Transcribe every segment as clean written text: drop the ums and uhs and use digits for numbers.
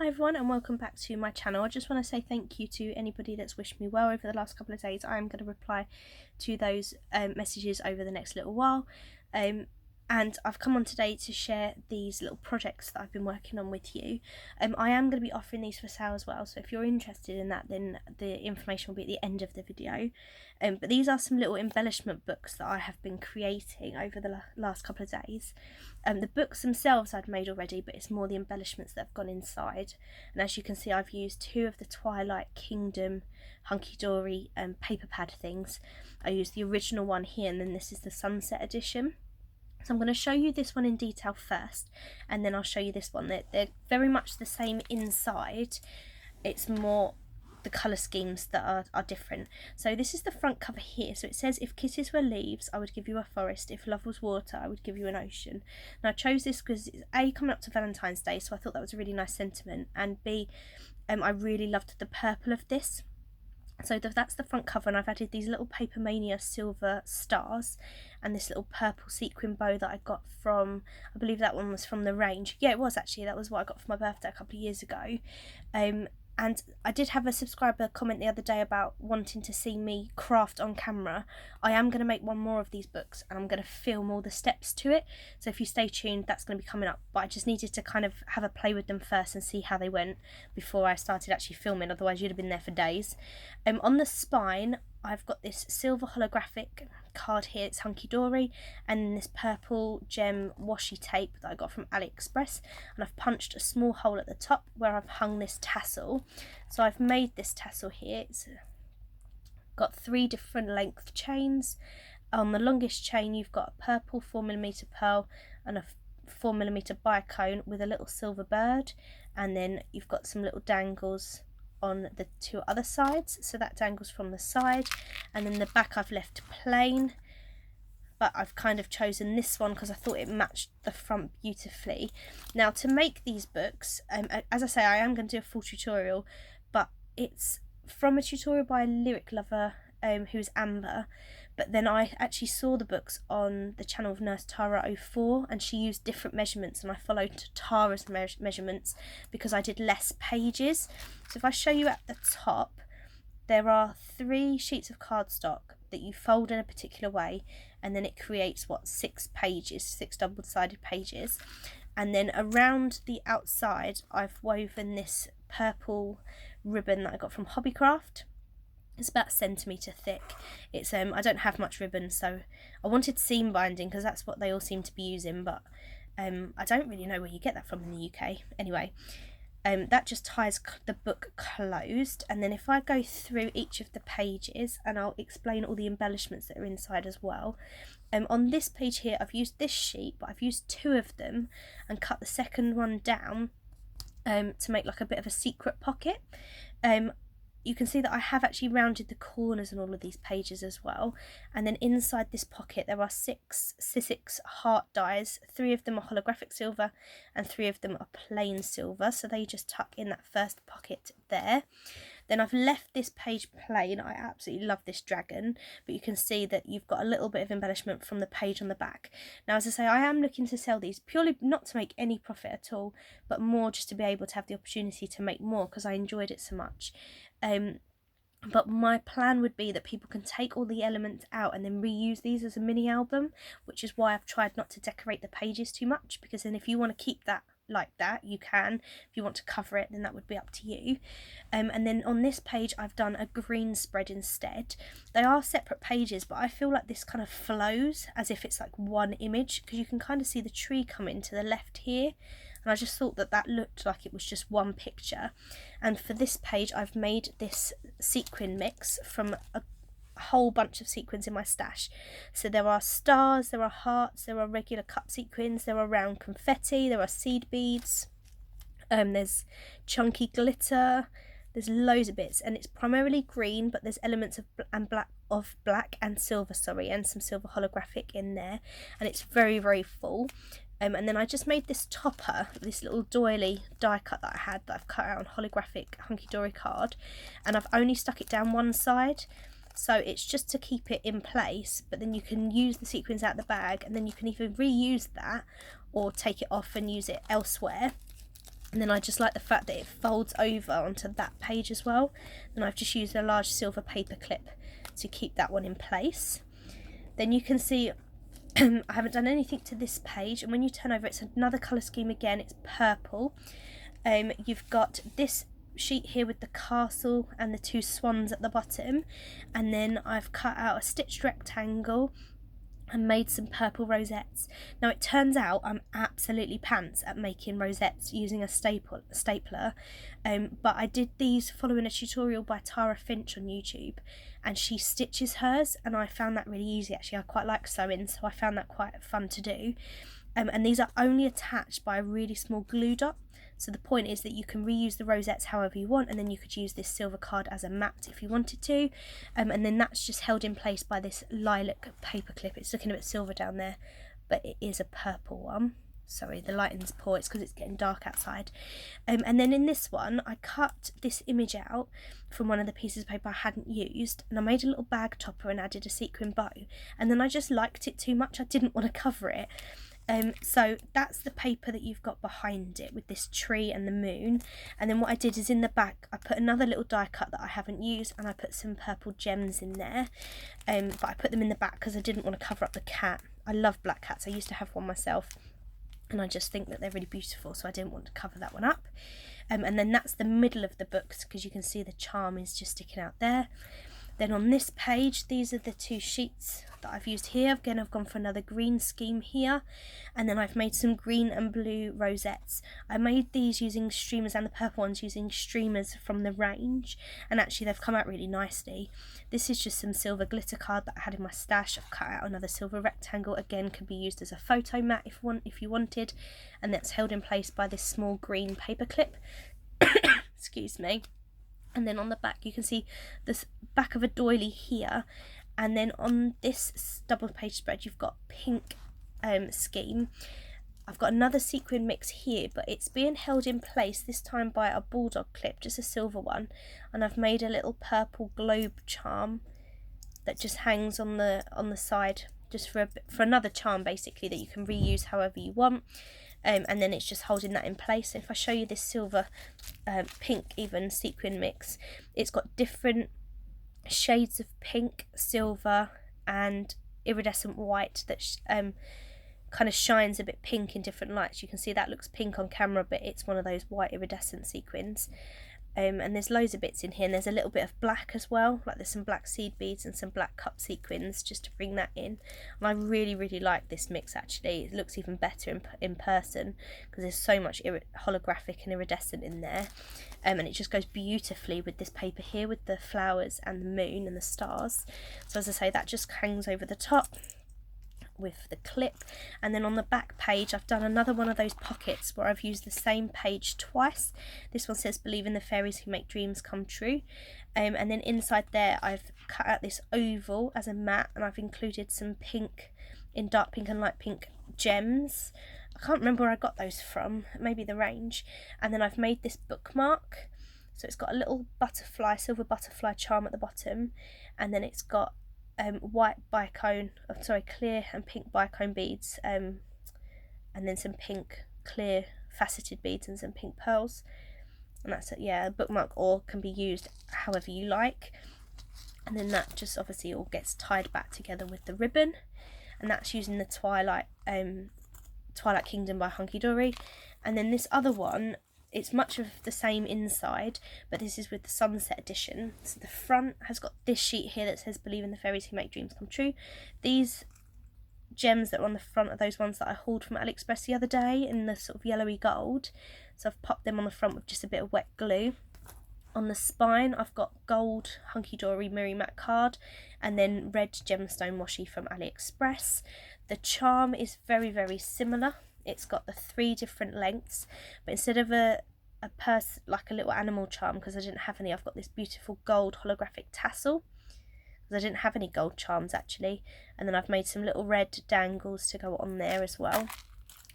Hi everyone and welcome back to my channel. I just want to say thank you to anybody that's wished me well over the last couple of days. I'm going to reply to those messages over the next little while. And I've come on today to share these little projects that I've been working on with you. I am going to be offering these for sale as well, so if you're interested in that, then the information will be at the end of the video. But these are some little embellishment books that I have been creating over the last couple of days. The books themselves I'd made already, but it's more the embellishments that have gone inside. And as you can see, I've used two of the Twilight Kingdom hunky-dory paper pad things. I used the original one here, and then this is the Sunset edition. So I'm going to show you this one in detail first, and then I'll show you this one. They're very much the same inside. It's more the colour schemes that are different. So this is the front cover here. So it says, if kisses were leaves, I would give you a forest. If love was water, I would give you an ocean. Now I chose this because it's A, coming up to Valentine's Day, so I thought that was a really nice sentiment, and B, I really loved the purple of this. So that's the front cover, and I've added these little Paper Mania silver stars and this little purple sequin bow that I got from, I believe that one was from the range. Yeah, it was actually. That was what I got for my birthday a couple of years ago. And I did have a subscriber comment the other day about wanting to see me craft on camera. I am going to make one more of these books, and I'm going to film all the steps to it. So if you stay tuned, that's going to be coming up. But I just needed to kind of have a play with them first and see how they went before I started actually filming. Otherwise, you'd have been there for days. On the spine, I've got this silver holographic card here. It's hunky-dory, and this purple gem washi tape that I got from AliExpress, and I've punched a small hole at the top where I've hung this tassel. So I've made this tassel here. It's got 3 different length chains. On the longest chain, you've got a purple 4mm pearl and a 4mm bicone with a little silver bird, and then you've got some little dangles on the 2 other sides. So that dangles from the side, and then the back I've left plain, but I've kind of chosen this one because I thought it matched the front beautifully. Now to make these books, as I say, I am going to do a full tutorial, but it's from a tutorial by a lyric lover who's Amber. But then I actually saw the books on the channel of Nurse Tara 04, and she used different measurements, and I followed Tara's measurements because I did less pages. So if I show you at the top, there are 3 sheets of cardstock that you fold in a particular way, and then it creates 6 pages, 6 double-sided pages. And then around the outside, I've woven this purple ribbon that I got from Hobbycraft. It's about 1 centimetre thick. It's I don't have much ribbon, so I wanted seam binding because that's what they all seem to be using, but I don't really know where you get that from in the UK. Anyway, that just ties the book closed, and then if I go through each of the pages, and I'll explain all the embellishments that are inside as well. On this page here, I've used this sheet, but I've used 2 of them and cut the second one down to make like a bit of a secret pocket. You can see that I have actually rounded the corners on all of these pages as well. And then inside this pocket there are 6 Sizzix heart dies. 3 of them are holographic silver and 3 of them are plain silver, so they just tuck in that first pocket there. Then I've left this page plain. I absolutely love this dragon, but you can see that you've got a little bit of embellishment from the page on the back. Now, as I say, I am looking to sell these purely not to make any profit at all, but more just to be able to have the opportunity to make more because I enjoyed it so much. But my plan would be that people can take all the elements out and then reuse these as a mini album, which is why I've tried not to decorate the pages too much, because then if you want to keep that like that, you can. If you want to cover it, then that would be up to you. And then on this page I've done a green spread instead. They are separate pages, but I feel like this kind of flows as if it's like one image, because you can kind of see the tree coming to the left here, and I just thought that that looked like it was just one picture. And for this page I've made this sequin mix from a whole bunch of sequins in my stash. So there are stars, there are hearts, there are regular cup sequins, there are round confetti, there are seed beads, there's chunky glitter, there's loads of bits, and it's primarily green, but there's elements of black and silver, and some silver holographic in there, and it's very, very full. And then I just made this topper, this little doily die cut that I had that I've cut out on holographic hunky-dory card, and I've only stuck it down one side. So it's just to keep it in place, but then you can use the sequins out the bag, and then you can either reuse that or take it off and use it elsewhere. And then I just like the fact that it folds over onto that page as well. And I've just used a large silver paper clip to keep that one in place. Then you can see I haven't done anything to this page, and when you turn over, it's another colour scheme again. It's purple. You've got this sheet here with the castle and the two swans at the bottom, and then I've cut out a stitched rectangle and made some purple rosettes. Now it turns out I'm absolutely pants at making rosettes using a stapler, but I did these following a tutorial by Tara Finch on YouTube, and she stitches hers, and I found that really easy actually. I quite like sewing, so I found that quite fun to do. And these are only attached by a really small glue dot. So the point is that you can reuse the rosettes however you want, and then you could use this silver card as a mat if you wanted to. And then that's just held in place by this lilac paper clip. It's looking a bit silver down there, but it is a purple one. Sorry, the lighting's poor, it's because it's getting dark outside. And then in this one, I cut this image out from one of the pieces of paper I hadn't used, and I made a little bag topper and added a sequin bow. And then I just liked it too much, I didn't want to cover it. So that's the paper that you've got behind it with this tree and the moon. And then what I did is in the back I put another little die cut that I haven't used, and I put some purple gems in there, but I put them in the back because I didn't want to cover up the cat. I love black cats, I used to have one myself, and I just think that they're really beautiful, so I didn't want to cover that one up. And then that's the middle of the books, because you can see the charm is just sticking out there. Then on this page, these are the two sheets that I've used here. Again, I've gone for another green scheme here, and then I've made some green and blue rosettes. I made these using streamers, and the purple ones using streamers from the range, and actually they've come out really nicely. This is just some silver glitter card that I had in my stash. I've cut out another silver rectangle, again can be used as a photo mat if you wanted, and that's held in place by this small green paper clip. Excuse me. And then on the back you can see the back of a doily here, and then on this double page spread you've got pink scheme. I've got another sequin mix here, but it's being held in place this time by a bulldog clip, just a silver one, and I've made a little purple globe charm that just hangs on the side, just for another charm basically that you can reuse however you want. And then it's just holding that in place. And if I show you this silver pink even sequin mix, it's got different shades of pink, silver and iridescent white that kind of shines a bit pink in different lights. You can see that looks pink on camera, but it's one of those white iridescent sequins. And there's loads of bits in here, and there's a little bit of black as well, like there's some black seed beads and some black cup sequins just to bring that in. And I really like this mix actually. It looks even better in person because there's so much holographic and iridescent in there, and it just goes beautifully with this paper here with the flowers and the moon and the stars. So as I say, that just hangs over the top with the clip. And then on the back page I've done another one of those pockets where I've used the same page twice. This one says believe in the fairies who make dreams come true, and then inside there I've cut out this oval as a mat, and I've included some pink, in dark pink and light pink, gems. I can't remember where I got those from, maybe the range. And then I've made this bookmark, so it's got a little butterfly, silver butterfly charm at the bottom, and then it's got white clear and pink bicone beads, and then some pink clear faceted beads and some pink pearls. And that's it. Yeah, a bookmark or can be used however you like. And then that just obviously all gets tied back together with the ribbon, and that's using the Twilight Kingdom by Hunky Dory. And then this other one, it's much of the same inside, but this is with the Sunset edition. So the front has got this sheet here that says believe in the fairies who make dreams come true. These gems that are on the front are those ones that I hauled from AliExpress the other day in the sort of yellowy gold. So I've popped them on the front with just a bit of wet glue. On the spine I've got gold Hunky Dory Miri Matte card, and then red gemstone washi from AliExpress. The charm is very similar. It's got the 3 different lengths, but instead of a purse, like a little animal charm, because I didn't have any, I've got this beautiful gold holographic tassel, because I didn't have any gold charms actually. And then I've made some little red dangles to go on there as well.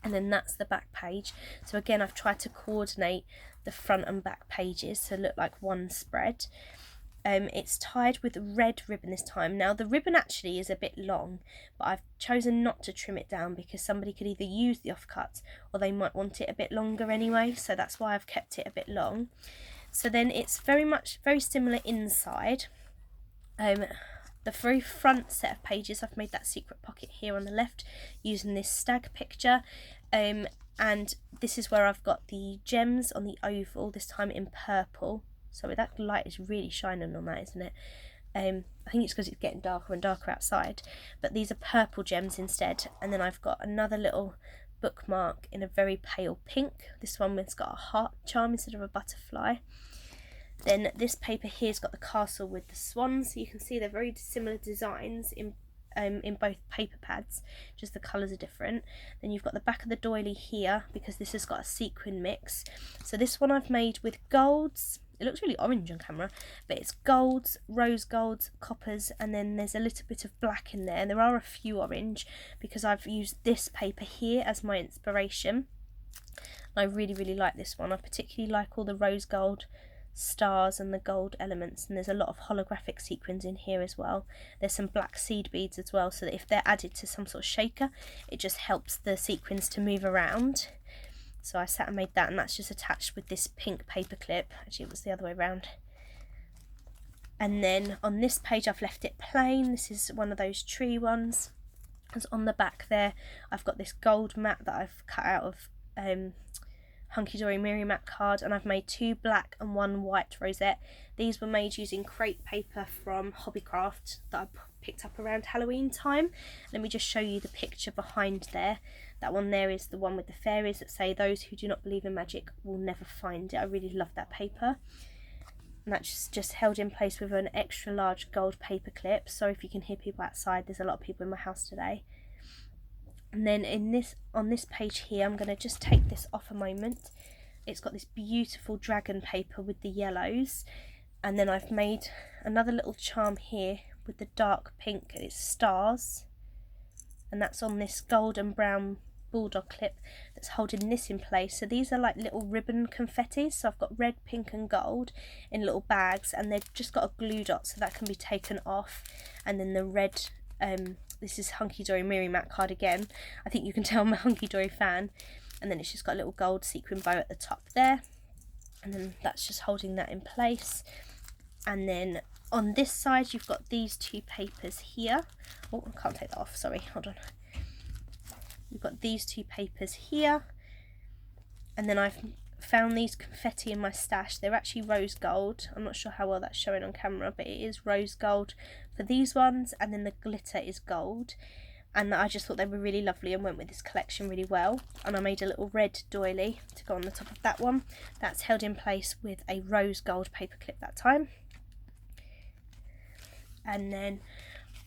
And then that's the back page. So again, I've tried to coordinate the front and back pages to look like one spread. It's tied with red ribbon this time. Now the ribbon actually is a bit long, but I've chosen not to trim it down because somebody could either use the offcuts or they might want it a bit longer anyway, so that's why I've kept it a bit long. So then it's very similar inside. The very front set of pages, I've made that secret pocket here on the left using this stag picture, and this is where I've got the gems on the oval, this time in purple. So that light is really shining on that, isn't it? I think it's because it's getting darker and darker outside, but these are purple gems instead. And then I've got another little bookmark in a very pale pink. This one has got a heart charm instead of a butterfly. Then this paper here's got the castle with the swans, so you can see they're very similar designs in both paper pads, just the colours are different. Then you've got the back of the doily here because this has got a sequin mix. So this one I've made with golds. It looks really orange on camera, but it's golds, rose golds, coppers, and then there's a little bit of black in there. And there are a few orange because I've used this paper here as my inspiration. I really, really like this one. I particularly like all the rose gold stars and the gold elements, and there's a lot of holographic sequins in here as well. There's some black seed beads as well, so that if they're added to some sort of shaker, it just helps the sequins to move around. So I sat and made that, and that's just attached with this pink paper clip. Actually, it was the other way around. And then on this page I've left it plain. This is one of those tree ones. Because on the back there I've got this gold mat that I've cut out of Hunky Dory Miri Mat card, and I've made 2 black and 1 white rosette. These were made using crepe paper from Hobbycraft that I picked up around Halloween time. Let me just show you the picture behind there. That one there is the one with the fairies that say, "Those who do not believe in magic will never find it." I really love that paper. And that's just held in place with an extra large gold paper clip. Sorry if you can hear people outside, there's a lot of people in my house today. And then on this page here, I'm going to just take this off a moment. It's got this beautiful dragon paper with the yellows. And then I've made another little charm here with the dark pink, it's stars. And that's on this gold and brown bulldog clip that's holding this in place. So these are like little ribbon confettis. So I've got red, pink and gold in little bags, and they've just got a glue dot so that can be taken off. And then the red, this is Hunky Dory Miri Mat card again. I think you can tell I'm a Hunky Dory fan. And then it's just got a little gold sequin bow at the top there. And then that's just holding that in place. And then on this side you've got these 2 papers here. Oh, I can't take that off, sorry, hold on. You've got these 2 papers here. And then I've found these confetti in my stash. They're actually rose gold. I'm not sure how well that's showing on camera, but it is rose gold for these ones, and then the glitter is gold. And I just thought they were really lovely and went with this collection really well. And I made a little red doily to go on the top of that one. That's held in place with a rose gold paper clip that time. And then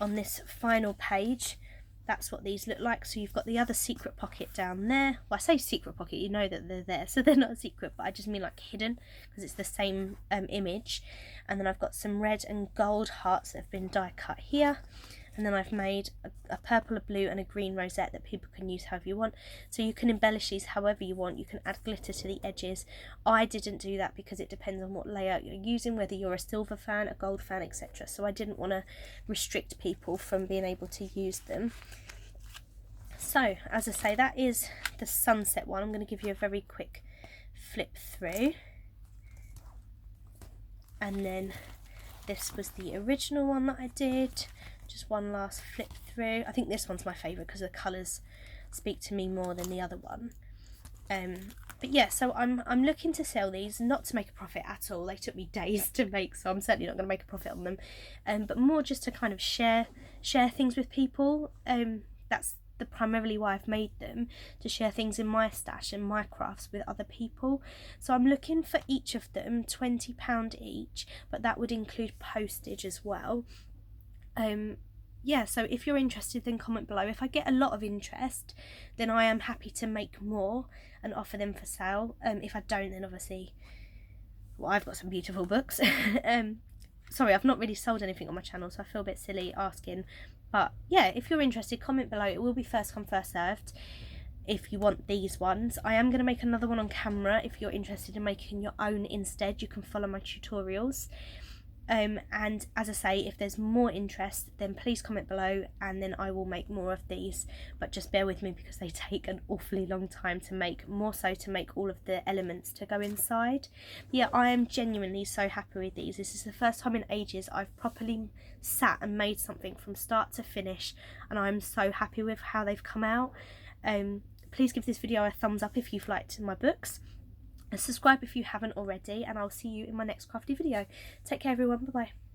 on this final page, that's what these look like. So you've got the other secret pocket down there. Well, I say secret pocket, you know that they're there, so they're not a secret, but I just mean like hidden because it's the same image. And then I've got some red and gold hearts that have been die cut here. And then I've made a purple, a blue and a green rosette that people can use however you want. So you can embellish these however you want. You can add glitter to the edges. I didn't do that because it depends on what layout you're using, whether you're a silver fan, a gold fan, etc. So I didn't want to restrict people from being able to use them. So, as I say, that is the sunset one. I'm going to give you a very quick flip through. And then this was the original one that I did. Just one last flip through. I think this one's my favourite because the colours speak to me more than the other one. But yeah, so I'm looking to sell these, not to make a profit at all. They took me days to make, so I'm certainly not going to make a profit on them. But more just to kind of share things with people. That's primarily why I've made them, to share things in my stash and my crafts with other people. So I'm looking for each of them £20 each, but that would include postage as well. Yeah, so if you're interested, then comment below. If I get a lot of interest, then I am happy to make more and offer them for sale. If I don't, then obviously, well, I've got some beautiful books. Sorry, I've not really sold anything on my channel, so I feel a bit silly asking. But yeah, if you're interested, comment below. It will be first come, first served if you want these ones. I am going to make another one on camera. If you're interested in making your own instead, you can follow my tutorials. And as I say, if there's more interest, then please comment below, and then I will make more of these, but just bear with me because they take an awfully long time to make, more so to make all of the elements to go inside. Yeah, I am genuinely so happy with these. This is the first time in ages I've properly sat and made something from start to finish, and I'm so happy with how they've come out. Please give this video a thumbs up if you've liked my books, and subscribe if you haven't already, and I'll see you in my next crafty video. Take care everyone, bye bye.